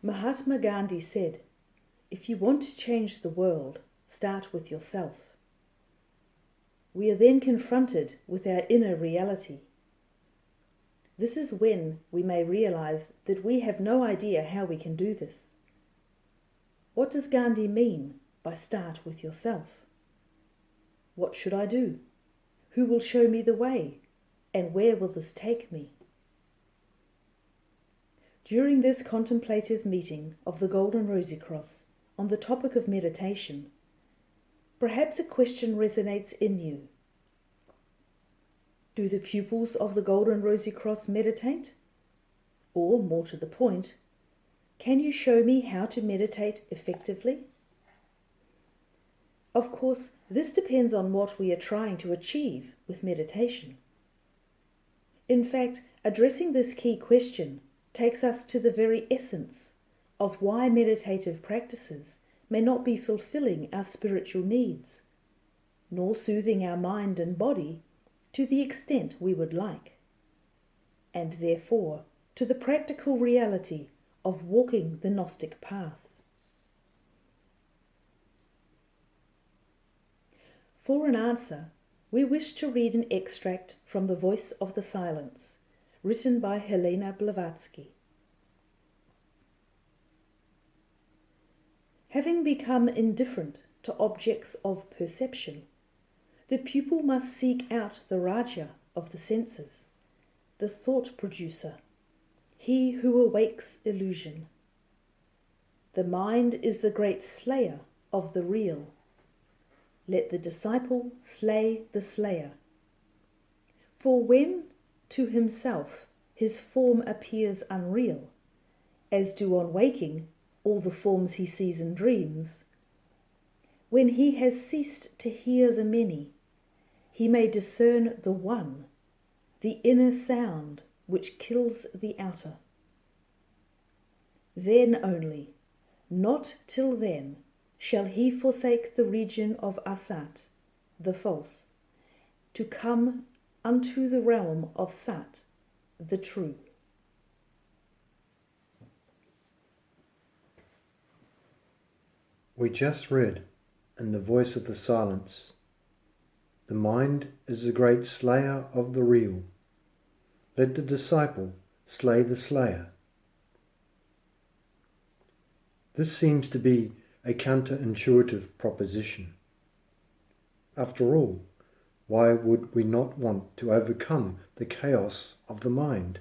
Mahatma Gandhi said, "If you want to change the world, start with yourself." We are then confronted with our inner reality. This is when we may realize that we have no idea how we can do this. What does Gandhi mean by start with yourself? What should I do? Who will show me the way? And where will this take me? During this contemplative meeting of the Golden Rosycross on the topic of meditation, perhaps a question resonates in you. Do the pupils of the Golden Rosycross meditate? Or, more to the point, can you show me how to meditate effectively? Of course, this depends on what we are trying to achieve with meditation. In fact, addressing this key question takes us to the very essence of why meditative practices may not be fulfilling our spiritual needs, nor soothing our mind and body to the extent we would like, and therefore to the practical reality of walking the Gnostic path. For an answer, we wish to read an extract from The Voice of the Silence, written by Helena Blavatsky. Having become indifferent to objects of perception, the pupil must seek out the Raja of the senses, the thought producer, he who awakes illusion. The mind is the great slayer of the real. Let the disciple slay the slayer. For when to himself his form appears unreal, as do on waking all the forms he sees in dreams, when he has ceased to hear the many, he may discern the one, the inner sound which kills the outer. Then only, not till then, shall he forsake the region of Asat, the false, to come unto the realm of Sat, the true. We just read, in the voice of the silence, the mind is the great slayer of the real. Let the disciple slay the slayer. This seems to be a counterintuitive proposition. After all, why would we not want to overcome the chaos of the mind?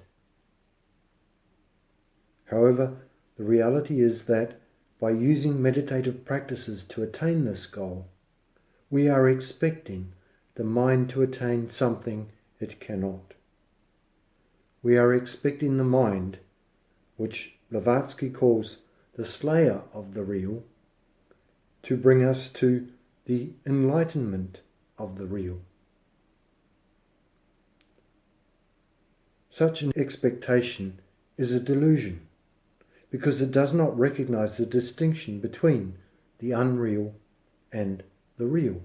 However, the reality is that by using meditative practices to attain this goal, we are expecting the mind to attain something it cannot. We are expecting the mind, which Blavatsky calls the slayer of the real, to bring us to the enlightenment of the real. Such an expectation is a delusion, because it does not recognize the distinction between the unreal and the real,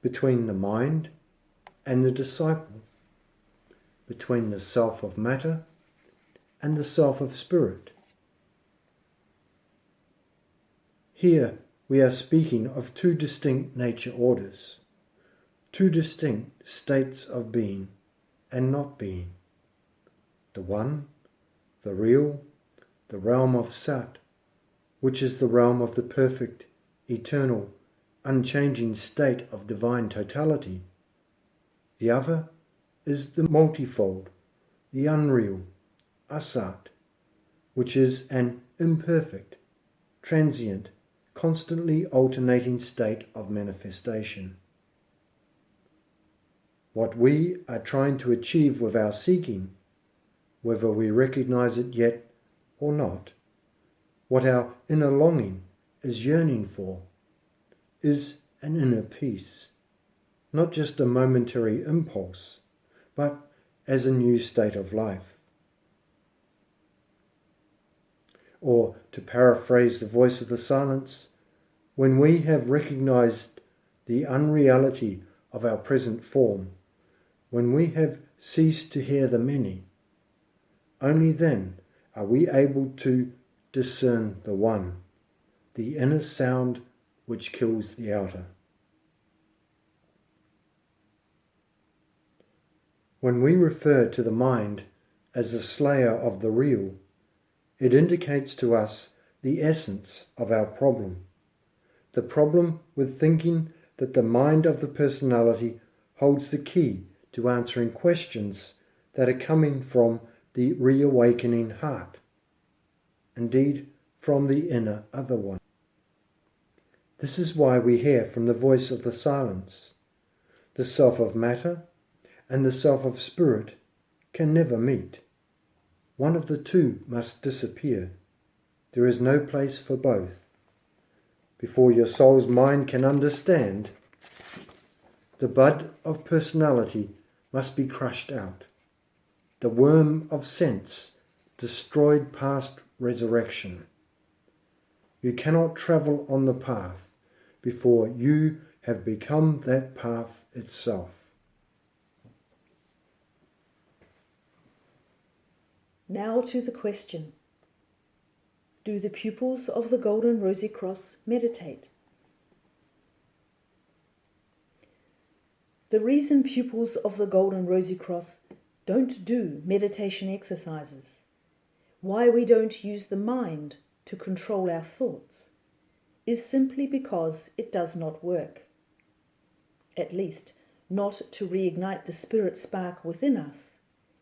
between the mind and the disciple, between the self of matter and the self of spirit. Here we are speaking of two distinct nature orders, two distinct states of being and not being. The one, the real, the realm of Sat, which is the realm of the perfect, eternal, unchanging state of divine totality. The other is the multifold, the unreal, Asat, which is an imperfect, transient, constantly alternating state of manifestation. What we are trying to achieve with our seeking, whether we recognize it yet or not, what our inner longing is yearning for, is an inner peace, not just a momentary impulse, but as a new state of life. Or, to paraphrase the voice of the silence, when we have recognized the unreality of our present form, when we have ceased to hear the many, only then are we able to discern the one, the inner sound which kills the outer. When we refer to the mind as the slayer of the real, it indicates to us the essence of our problem. The problem with thinking that the mind of the personality holds the key to answering questions that are coming from the reawakening heart, indeed from the inner other one. This is why we hear from the voice of the silence. The self of matter and the self of spirit can never meet. One of the two must disappear. There is no place for both. Before your soul's mind can understand, the bud of personality must be crushed out. The worm of sense destroyed past resurrection. You cannot travel on the path before you have become that path itself. Now to the question. Do the pupils of the Golden Rosycross meditate? The reason pupils of the Golden Rosycross don't do meditation exercises, why we don't use the mind to control our thoughts, is simply because it does not work. At least, not to reignite the spirit spark within us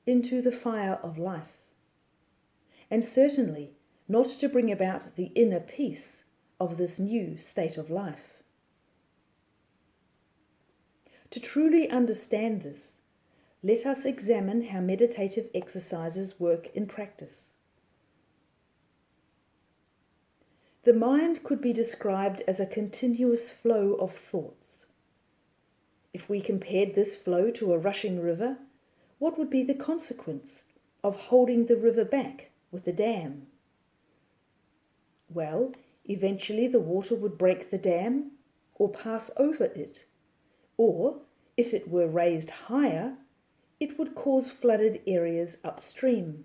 into the fire of life. And certainly not to bring about the inner peace of this new state of life. To truly understand this, let us examine how meditative exercises work in practice. The mind could be described as a continuous flow of thoughts. If we compared this flow to a rushing river, what would be the consequence of holding the river back with a dam? Well, eventually the water would break the dam or pass over it, or, if it were raised higher, it would cause flooded areas upstream.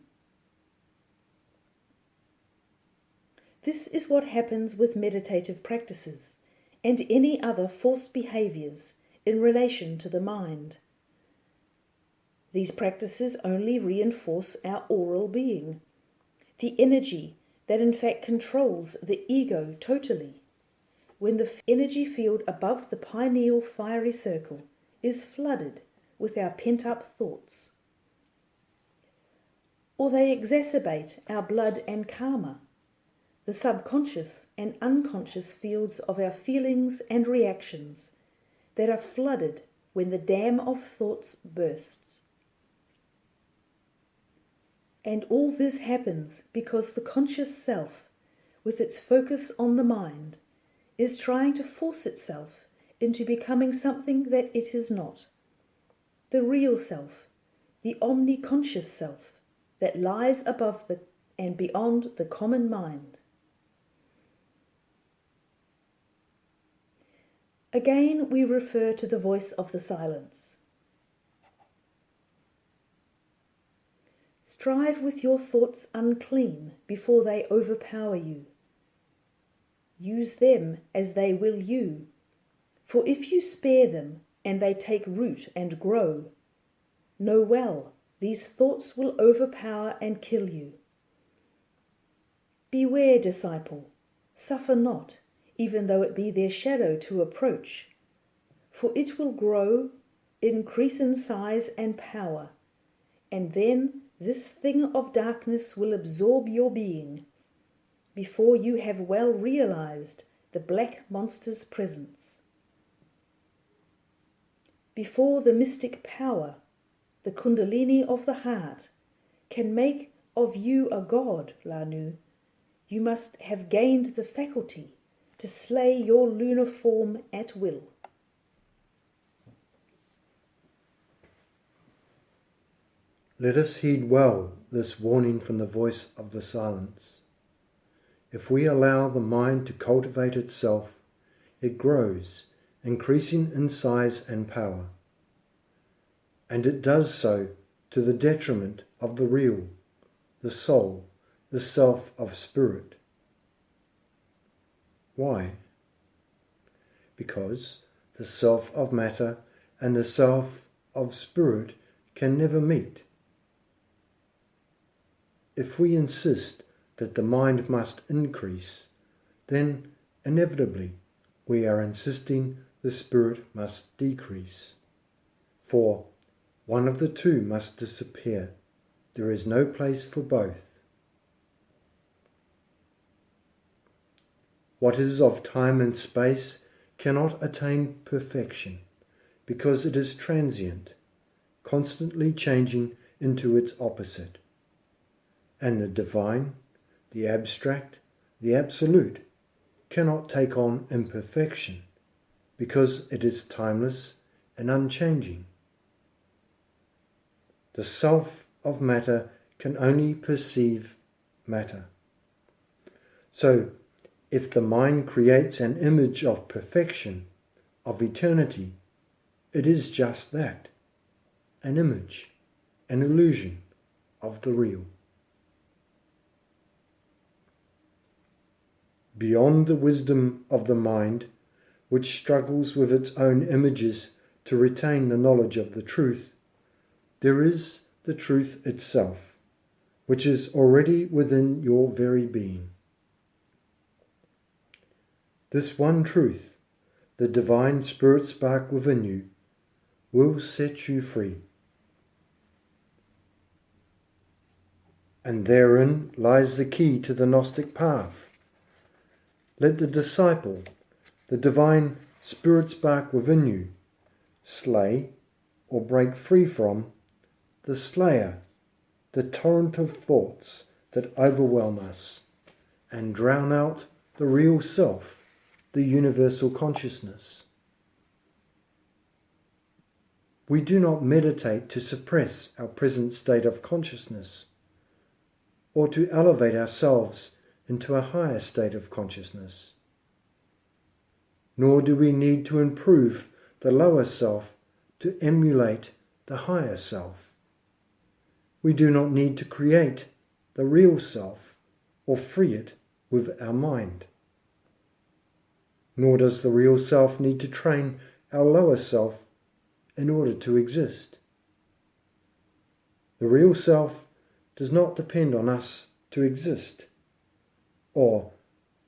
This is what happens with meditative practices and any other forced behaviors in relation to the mind. These practices only reinforce our aural being, the energy that in fact controls the ego totally, when the energy field above the pineal fiery circle is flooded with our pent-up thoughts. Or they exacerbate our blood and karma, the subconscious and unconscious fields of our feelings and reactions that are flooded when the dam of thoughts bursts. And all this happens because the conscious self, with its focus on the mind, is trying to force itself into becoming something that it is not. The real self, the omniconscious self, that lies above and beyond the common mind. Again, we refer to the voice of the silence. Strive with your thoughts unclean before they overpower you. Use them as they will you, for if you spare them and they take root and grow, know well, these thoughts will overpower and kill you. Beware, disciple, suffer not, even though it be their shadow to approach, for it will grow, increase in size and power, and then this thing of darkness will absorb your being, before you have well realized the black monster's presence. Before the mystic power, the kundalini of the heart, can make of you a god, Lanu, you must have gained the faculty to slay your lunar form at will. Let us heed well this warning from the voice of the silence. If we allow the mind to cultivate itself, it grows, increasing in size and power. And it does so to the detriment of the real, the soul, the self of spirit. Why? Because the self of matter and the self of spirit can never meet. If we insist that the mind must increase, then inevitably we are insisting the spirit must decrease. For one of the two must disappear. There is no place for both. What is of time and space cannot attain perfection, because it is transient, constantly changing into its opposite. And the divine, the abstract, the absolute, cannot take on imperfection, because it is timeless and unchanging. The self of matter can only perceive matter. So, if the mind creates an image of perfection, of eternity, it is just that, an image, an illusion of the real. Beyond the wisdom of the mind, which struggles with its own images to retain the knowledge of the truth, there is the truth itself, which is already within your very being. This one truth, the divine spirit spark within you, will set you free. And therein lies the key to the Gnostic path. Let the disciple, the divine spirit spark within you, slay or break free from the slayer, the torrent of thoughts that overwhelm us and drown out the real self, the universal consciousness. We do not meditate to suppress our present state of consciousness or to elevate ourselves into a higher state of consciousness. Nor do we need to improve the lower self to emulate the higher self. We do not need to create the real self or free it with our mind. Nor does the real self need to train our lower self in order to exist. The real self does not depend on us to exist, or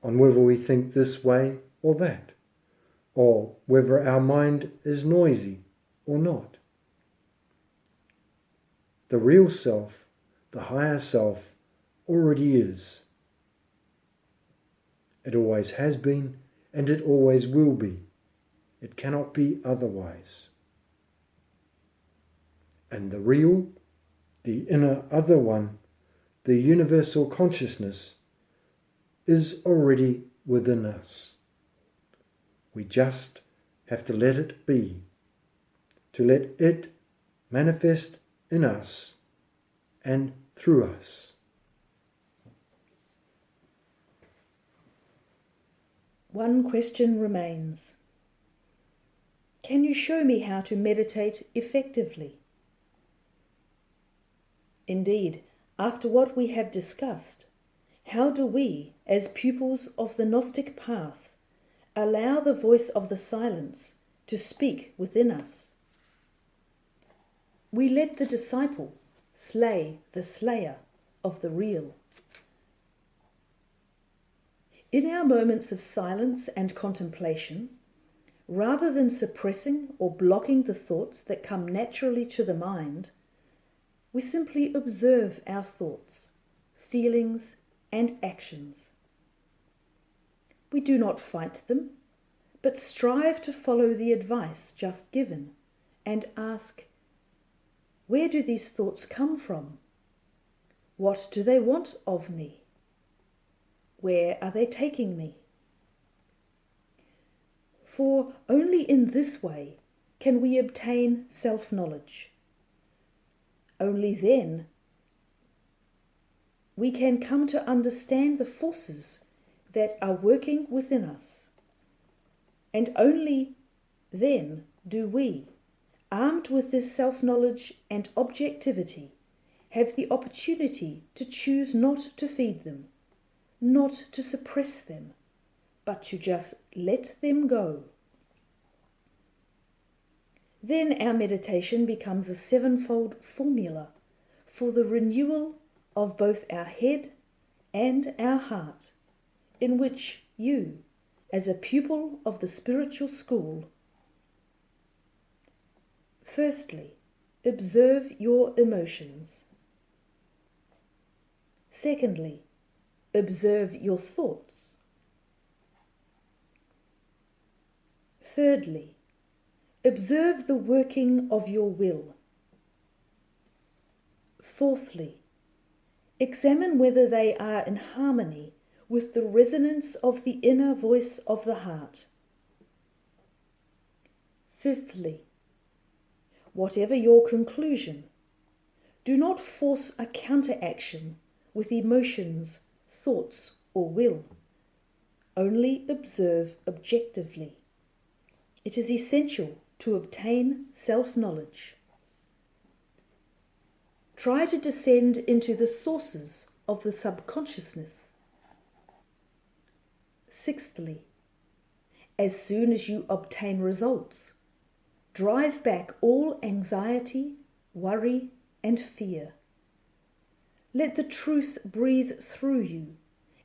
on whether we think this way or that, or whether our mind is noisy or not. The real self, the higher self, already is. It always has been, and it always will be. It cannot be otherwise. And the real, the inner other one, the universal consciousness, is already within us. We just have to let it be, to let it manifest in us and through us. One question remains. Can you show me how to meditate effectively? Indeed, after what we have discussed, how do we, as pupils of the Gnostic path, allow the voice of the silence to speak within us? We let the disciple slay the slayer of the real. In our moments of silence and contemplation, rather than suppressing or blocking the thoughts that come naturally to the mind, we simply observe our thoughts, feelings, and actions. We do not fight them, but strive to follow the advice just given and ask, where do these thoughts come from? What do they want of me? Where are they taking me? For only in this way can we obtain self-knowledge. Only then we can come to understand the forces that are working within us. And only then do we, armed with this self-knowledge and objectivity, have the opportunity to choose not to feed them, not to suppress them, but to just let them go. Then our meditation becomes a sevenfold formula for the renewal of both our head and our heart, in which you, as a pupil of the spiritual school, firstly, observe your emotions. Secondly, observe your thoughts. Thirdly, observe the working of your will. Fourthly, examine whether they are in harmony with the resonance of the inner voice of the heart. Fifthly, whatever your conclusion, do not force a counteraction with emotions, thoughts, or will. Only observe objectively. It is essential to obtain self-knowledge. Try to descend into the sources of the subconsciousness. Sixthly, as soon as you obtain results, drive back all anxiety, worry, and fear. Let the truth breathe through you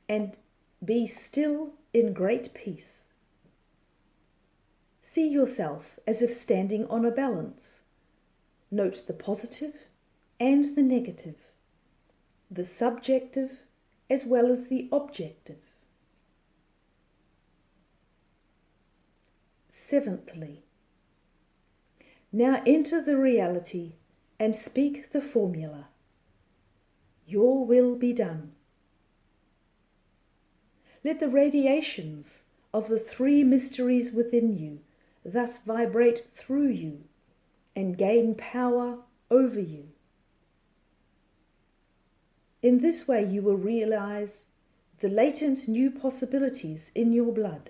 and be still in great peace. See yourself as if standing on a balance. Note the positive and the negative, the subjective as well as the objective. Seventhly, now enter the reality and speak the formula. Your will be done. Let the radiations of the three mysteries within you thus vibrate through you and gain power over you. In this way you will realize the latent new possibilities in your blood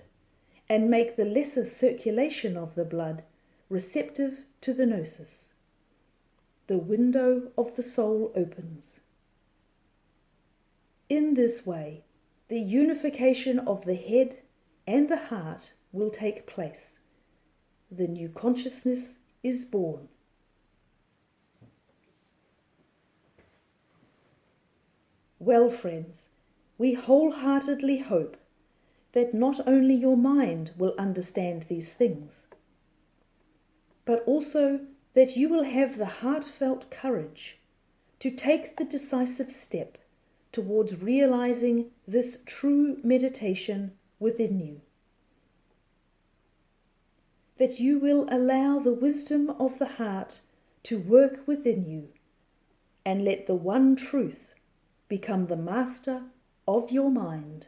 and make the lesser circulation of the blood receptive to the gnosis. The window of the soul opens. In this way, the unification of the head and the heart will take place. The new consciousness is born. Well, friends, we wholeheartedly hope that not only your mind will understand these things, but also that you will have the heartfelt courage to take the decisive step towards realizing this true meditation within you. That you will allow the wisdom of the heart to work within you and let the one truth become the master of your mind.